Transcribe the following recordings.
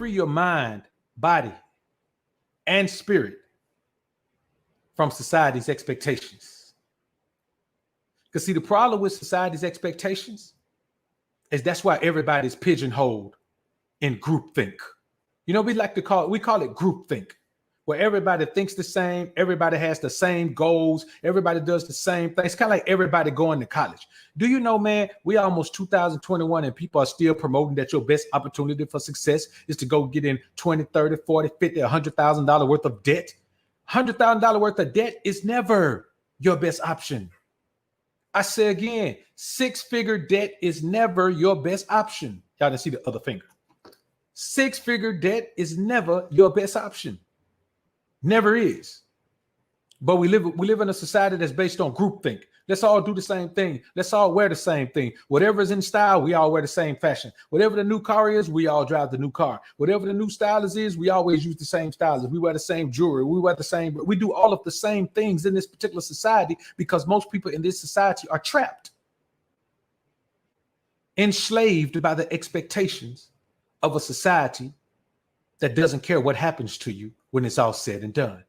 free your mind, body, and spirit from society's expectations. Because see, the problem with society's expectations is that's why everybody's pigeonholed in groupthink. You know, we call it groupthink, where everybody thinks the same, everybody has the same goals, everybody does the same thing. It's kind of like everybody going to college. Do you know, man, we almost 2021 and people are still promoting that your best opportunity for success is to go get in 20, 30, 40, 50, $100,000 worth of debt. $100,000 worth of debt is never your best option. I say again, 6-figure debt is never your best option. Y'all didn't see the other finger. 6-figure debt is never your best option. Never is. But we live in a society that's based on groupthink. Let's all do the same thing. Let's all wear the same thing. Whatever is in style, we all wear the same fashion. Whatever the new car is, we all drive the new car. Whatever the new style is, we always use the same styles. We wear the same jewelry. We do all of the same things in this particular society because most people in this society are trapped, enslaved by the expectations of a society that doesn't care what happens to you when it's all said and done.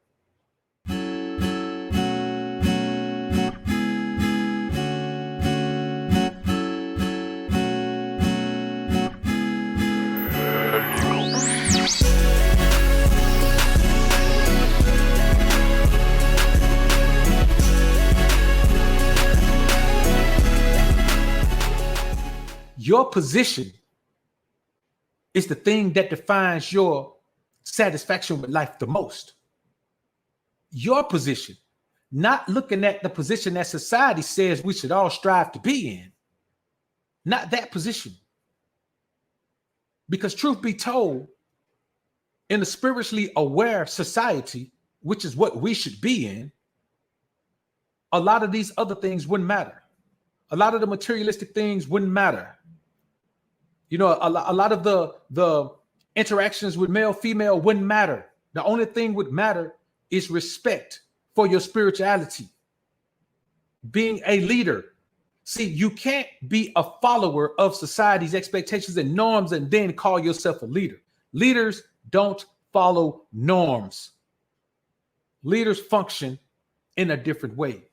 Your position is the thing that defines your satisfaction with life the most. Your position, not looking at the position that society says we should all strive to be in. Not that position. Because truth be told, in a spiritually aware society, which is what we should be in, a lot of these other things wouldn't matter. A lot of the materialistic things wouldn't matter. You know, a lot of the interactions with male, female wouldn't matter. The only thing would matter is respect for your spirituality. Being a leader. See, you can't be a follower of society's expectations and norms and then call yourself a leader. Leaders don't follow norms. Leaders function in a different way.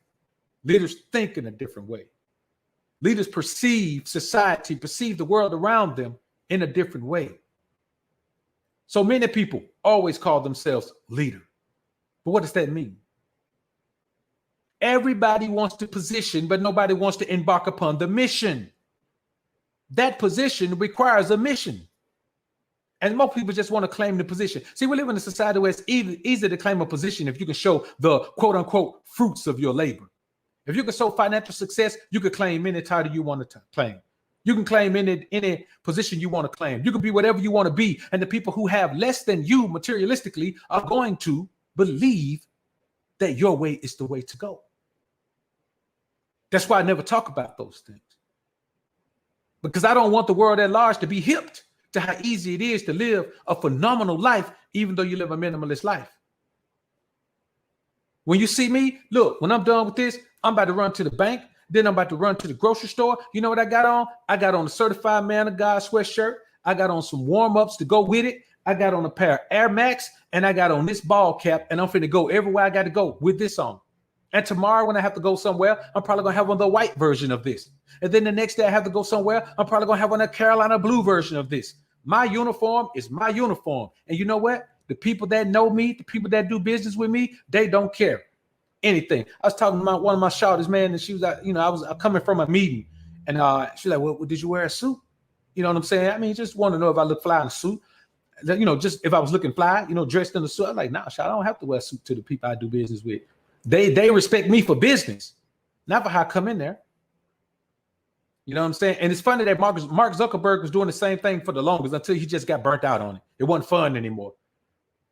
Leaders think in a different way. Leaders perceive society, perceive the world around them in a different way. So many people always call themselves leader. But what does that mean? Everybody wants to position, but nobody wants to embark upon the mission. That position requires a mission. And most people just want to claim the position. See, we live in a society where it's easy to claim a position if you can show the quote unquote fruits of your labor. If you can show financial success, you can claim any title you want to claim. You can claim any position you want to claim. You can be whatever you want to be. And the people who have less than you materialistically are going to believe that your way is the way to go. That's why I never talk about those things. Because I don't want the world at large to be hipped to how easy it is to live a phenomenal life, even though you live a minimalist life. When you see me, look, when I'm done with this, I'm about to run to the bank. Then I'm about to run to the grocery store. You know what I got on? I got on a certified man of God sweatshirt. I got on some warm-ups to go with it. I got on a pair of Air Max and I got on this ball cap and I'm finna go everywhere I got to go with this on. And tomorrow when I have to go somewhere, I'm probably going to have on the white version of this. And then the next day I have to go somewhere, I'm probably going to have on a Carolina blue version of this. My uniform is my uniform. And you know what? The people that know me, the people that do business with me, they don't care anything. I was talking to one of my shouters, man, and she was like, I was coming from a meeting and she's like, well, did you wear a suit? You know what I'm saying? I mean, just want to know if I look fly in a suit. Just if I was looking fly, dressed in a suit. I'm like, nah, I don't have to wear a suit to the people I do business with. They respect me for business, not for how I come in there. You know what I'm saying? And it's funny that Mark Zuckerberg was doing the same thing for the longest until he just got burnt out on it. It wasn't fun anymore.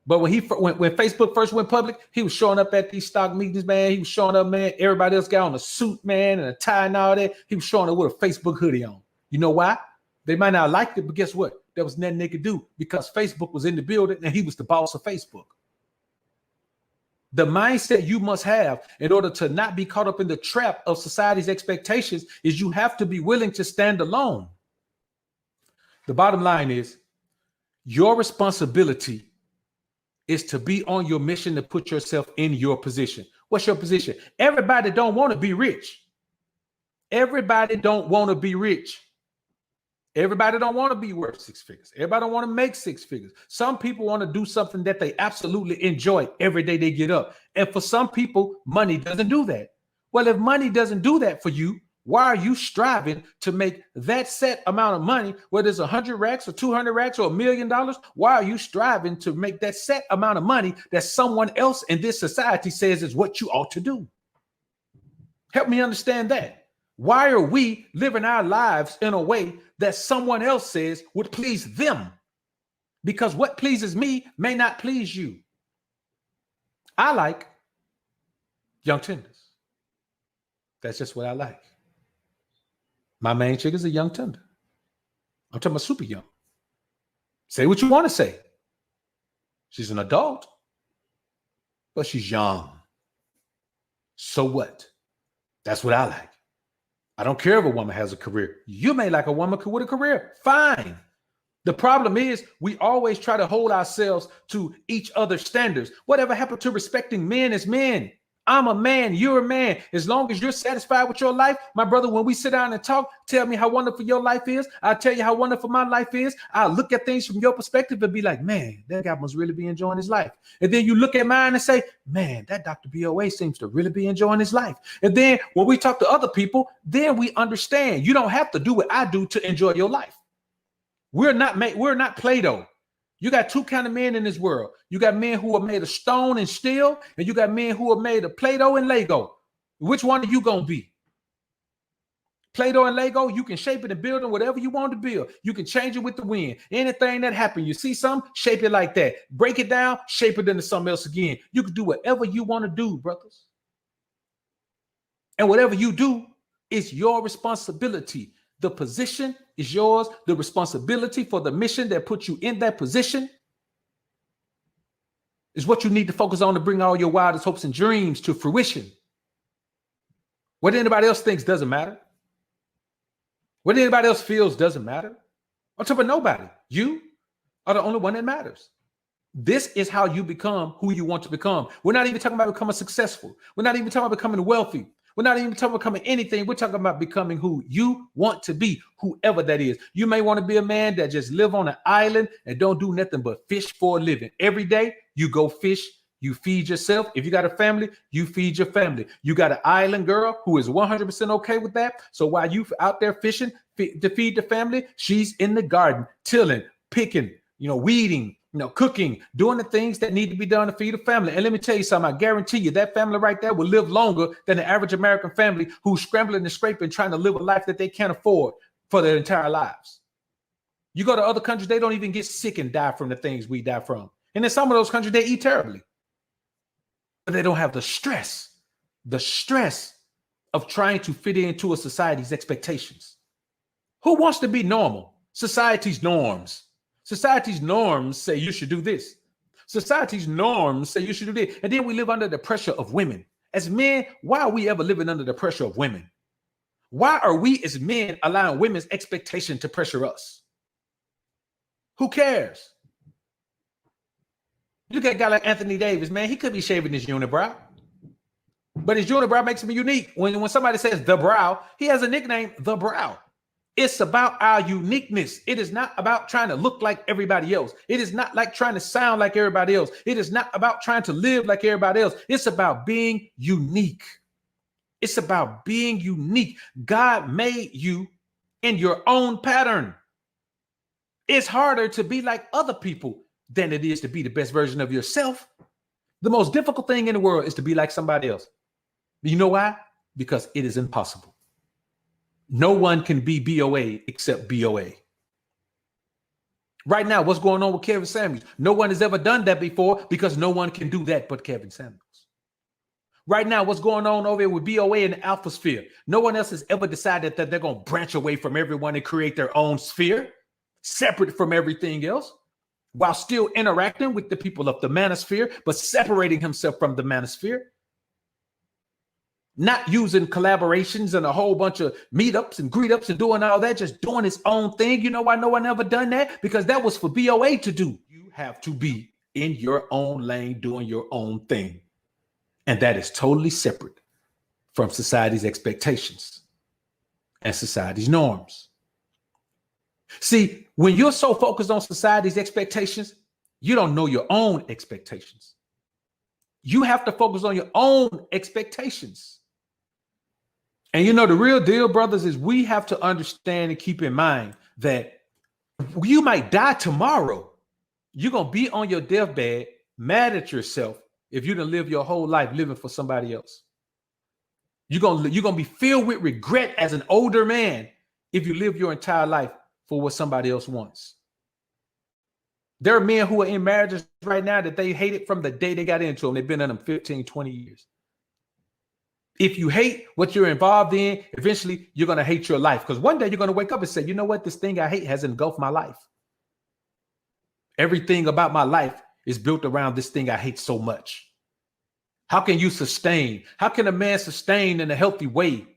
But when Facebook first went public, he was showing up at these stock meetings, man. He was showing up, man. Everybody else got on a suit, man, and a tie and all that. He was showing up with a Facebook hoodie on. You know why? They might not have liked it, but guess what? There was nothing they could do because Facebook was in the building and he was the boss of Facebook. The mindset you must have in order to not be caught up in the trap of society's expectations is you have to be willing to stand alone. The bottom line is Your responsibility is to be on your mission to put yourself in your position. What's your position? Everybody don't want to be rich. Everybody don't want to be rich. Everybody don't want to be worth 6 figures. Everybody don't want to make 6 figures. Some people want to do something that they absolutely enjoy every day they get up. And for some people, money doesn't do that. Well, if money doesn't do that for you, why are you striving to make that set amount of money, whether it's 100 racks or 200 racks or $1 million? Why are you striving to make that set amount of money that someone else in this society says is what you ought to do? Help me understand that. Why are we living our lives in a way that someone else says would please them? Because what pleases me may not please you. I like young tenders. That's just what I like. My main chick is a young tender. I'm talking about super young. Say what you want to say. She's an adult, but she's young. So what? That's what I like. I don't care if a woman has a career. You may like a woman with a career. Fine. The problem is we always try to hold ourselves to each other's standards. Whatever happened to respecting men as men? I'm a man. You're a man. As long as you're satisfied with your life, my brother, when we sit down and talk, tell me how wonderful your life is. I'll tell you how wonderful my life is. I'll look at things from your perspective and be like, man, that guy must really be enjoying his life. And then you look at mine and say, man, that Dr. BOA seems to really be enjoying his life. And then when we talk to other people, then we understand you don't have to do what I do to enjoy your life. We're not Play-Doh. You got two kind of men in this world. You got men who are made of stone and steel, and you got men who are made of Play-Doh and Lego. Which one are you going to be? Play-Doh and Lego, you can shape it and build it whatever you want to build. You can change it with the wind. Anything that happens, you see something, shape it like that. Break it down, shape it into something else again. You can do whatever you want to do, brothers. And whatever you do is your responsibility. The position is yours. The responsibility for the mission that puts you in that position is what you need to focus on to bring all your wildest hopes and dreams to fruition. What anybody else thinks doesn't matter. What anybody else feels doesn't matter. I'm talking about nobody. You are the only one that matters. This is how you become who you want to become. We're not even talking about becoming successful. We're not even talking about becoming wealthy. We're not even talking about becoming anything. We're talking about becoming who you want to be, whoever that is. You may want to be a man that just live on an island and don't do nothing but fish for a living. Every day you go fish, you feed yourself. If you got a family, you feed your family. You got an island girl who is 100% okay with that. So while you out there fishing to feed the family, she's in the garden, tilling, picking, weeding, cooking, doing the things that need to be done to feed a family. And let me tell you something, I guarantee you that family right there will live longer than the average American family who's scrambling and scraping, trying to live a life that they can't afford for their entire lives. You go to other countries, they don't even get sick and die from the things we die from. And in some of those countries, they eat terribly. But they don't have the stress of trying to fit into a society's expectations. Who wants to be normal? Society's norms. Society's norms say you should do this. Society's norms say you should do this. And then we live under the pressure of women. As men, why are we ever living under the pressure of women? Why are we as men allowing women's expectation to pressure us? Who cares? Look at a guy like Anthony Davis, man. He could be shaving his unibrow. But his unibrow makes him unique. When somebody says the brow, he has a nickname, the brow. It's about our uniqueness. It is not about trying to look like everybody else. It is not like trying to sound like everybody else. It is not about trying to live like everybody else. It's about being unique. It's about being unique. God made you in your own pattern. It's harder to be like other people than it is to be the best version of yourself. The most difficult thing in the world is to be like somebody else. You know why? Because it is impossible. No one can be BOA except BOA. Right now, what's going on with Kevin Samuels? No one has ever done that before because no one can do that but Kevin Samuels. Right now, what's going on over here with BOA in the alpha sphere? No one else has ever decided that they're going to branch away from everyone and create their own sphere, separate from everything else, while still interacting with the people of the manosphere, but separating himself from the manosphere. not using collaborations and a whole bunch of meetups and greet ups and doing all that, just doing his own thing. You know why no one ever done that? Because that was for BOA to do. You have to be in your own lane doing your own thing. And that is totally separate from society's expectations and society's norms. See, when you're so focused on society's expectations, you don't know your own expectations. You have to focus on your own expectations. And you know, the real deal, brothers, is we have to understand and keep in mind that you might die tomorrow. You're going to be on your deathbed mad at yourself if you didn't live your whole life living for somebody else. You're going to be filled with regret as an older man if you live your entire life for what somebody else wants. There are men who are in marriages right now that they hated from the day they got into them. They've been in them 15, 20 years. If you hate what you're involved in, eventually you're going to hate your life. Because one day you're going to wake up and say, you know what? This thing I hate has engulfed my life. Everything about my life is built around this thing I hate so much. How can you sustain? How can a man sustain in a healthy way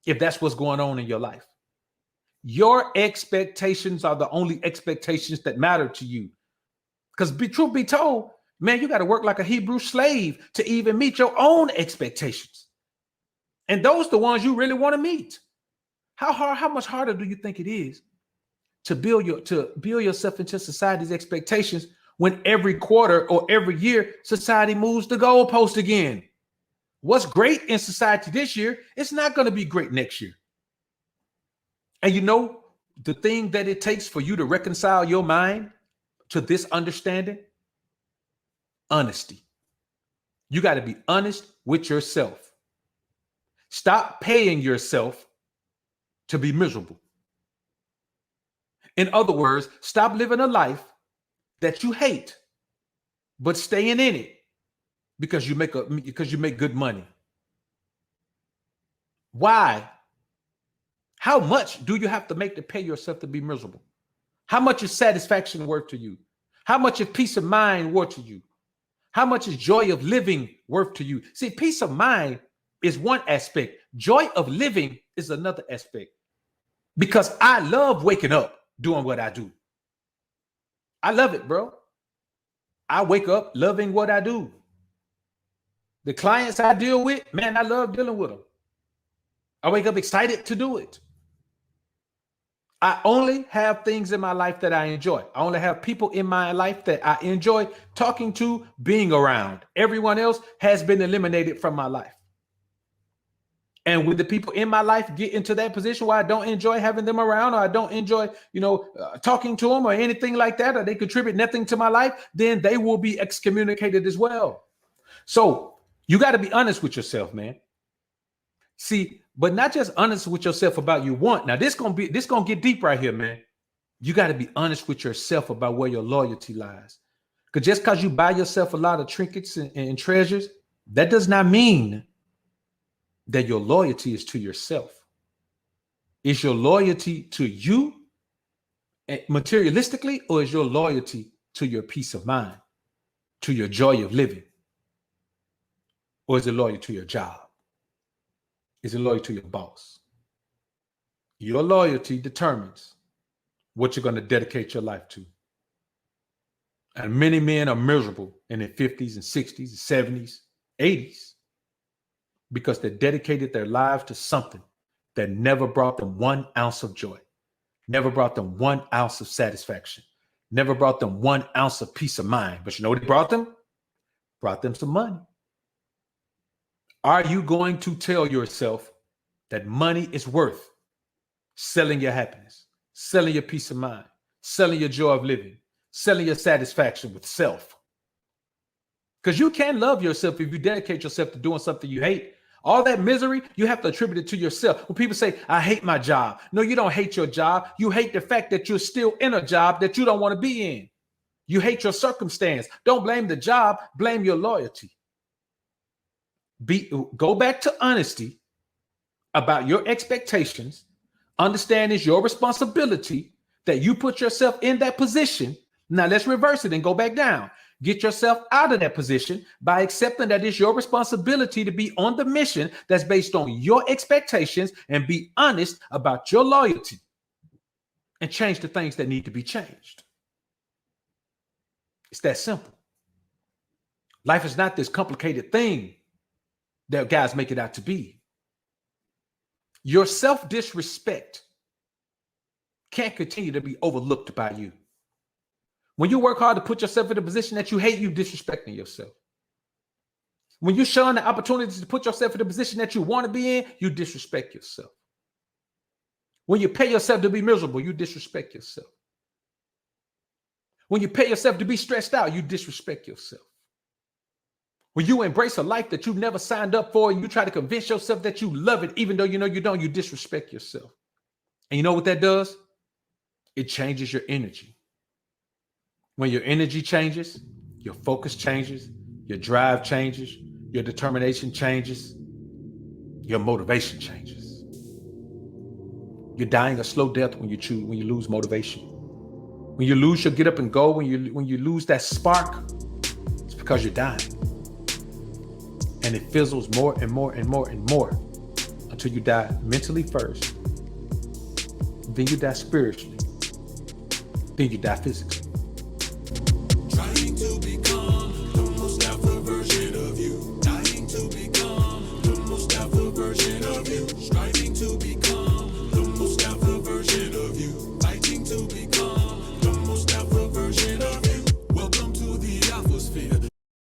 if that's what's going on in your life? Your expectations are the only expectations that matter to you. Because truth be told, man, you got to work like a Hebrew slave to even meet your own expectations. And those are the ones you really want to meet. How much harder do you think it is to build yourself into society's expectations when every quarter or every year society moves the goalpost again? What's great in society this year, it's not going to be great next year. And you know, the thing that it takes for you to reconcile your mind to this understanding? Honesty. You got to be honest with yourself. Stop paying yourself to be miserable. In other words, stop living a life that you hate, but staying in it because you make good money. Why? How much do you have to make to pay yourself to be miserable? How much is satisfaction worth to you? How much is peace of mind worth to you? How much is joy of living worth to you? See, peace of mind is one aspect. Joy of living is another aspect. Because I love waking up doing what I do. I love it, bro. I wake up loving what I do. The clients I deal with, man, I love dealing with them. I wake up excited to do it. I only have things in my life that I enjoy. I only have people in my life that I enjoy talking to, being around. Everyone else has been eliminated from my life. And when the people in my life get into that position where I don't enjoy having them around, or I don't enjoy, talking to them or anything like that, or they contribute nothing to my life, then they will be excommunicated as well. So you got to be honest with yourself, man. See, but not just honest with yourself about you want. Now, this gonna get deep right here, man. You got to be honest with yourself about where your loyalty lies. Because just because you buy yourself a lot of trinkets and treasures, that does not mean that your loyalty is to yourself. Is your loyalty to you materialistically, or is your loyalty to your peace of mind, to your joy of living? Or is it loyal to your job? Is it loyal to your boss? Your loyalty determines what you're going to dedicate your life to. And many men are miserable in their 50s and 60s and 70s, 80s, because they dedicated their lives to something that never brought them 1 ounce of joy, never brought them 1 ounce of satisfaction, never brought them 1 ounce of peace of mind. But you know what it brought them? Brought them some money. Are you going to tell yourself that money is worth selling your happiness, selling your peace of mind, selling your joy of living, selling your satisfaction with self? Because you can love yourself if you dedicate yourself to doing something you hate. All that misery, you have to attribute it to yourself. When people say, I hate my job. No, you don't hate your job. You hate the fact that you're still in a job that you don't want to be in. You hate your circumstance. Don't blame the job. Blame your loyalty. Go back to honesty about your expectations. Understand it's your responsibility that you put yourself in that position. Now let's reverse it and go back down. Get yourself out of that position by accepting that it's your responsibility to be on the mission that's based on your expectations and be honest about your loyalty and change the things that need to be changed. It's that simple. Life is not this complicated thing that guys make it out to be. Your self-disrespect can't continue to be overlooked by you. When you work hard to put yourself in a position that you hate, you disrespecting yourself. When you're showing the opportunities to put yourself in a position that you want to be in, you disrespect yourself. When you pay yourself to be miserable, you disrespect yourself. When you pay yourself to be stressed out, you disrespect yourself. When you embrace a life that you've never signed up for and you try to convince yourself that you love it, even though you know you don't, you disrespect yourself. And you know what that does? It changes your energy. When your energy changes, your focus changes, your drive changes, your determination changes, your motivation changes. You're dying a slow death when you lose motivation. When you lose your get up and go, when you lose that spark, it's because you're dying. And it fizzles more and more and more and more until you die mentally first. Then you die spiritually. Then you die physically.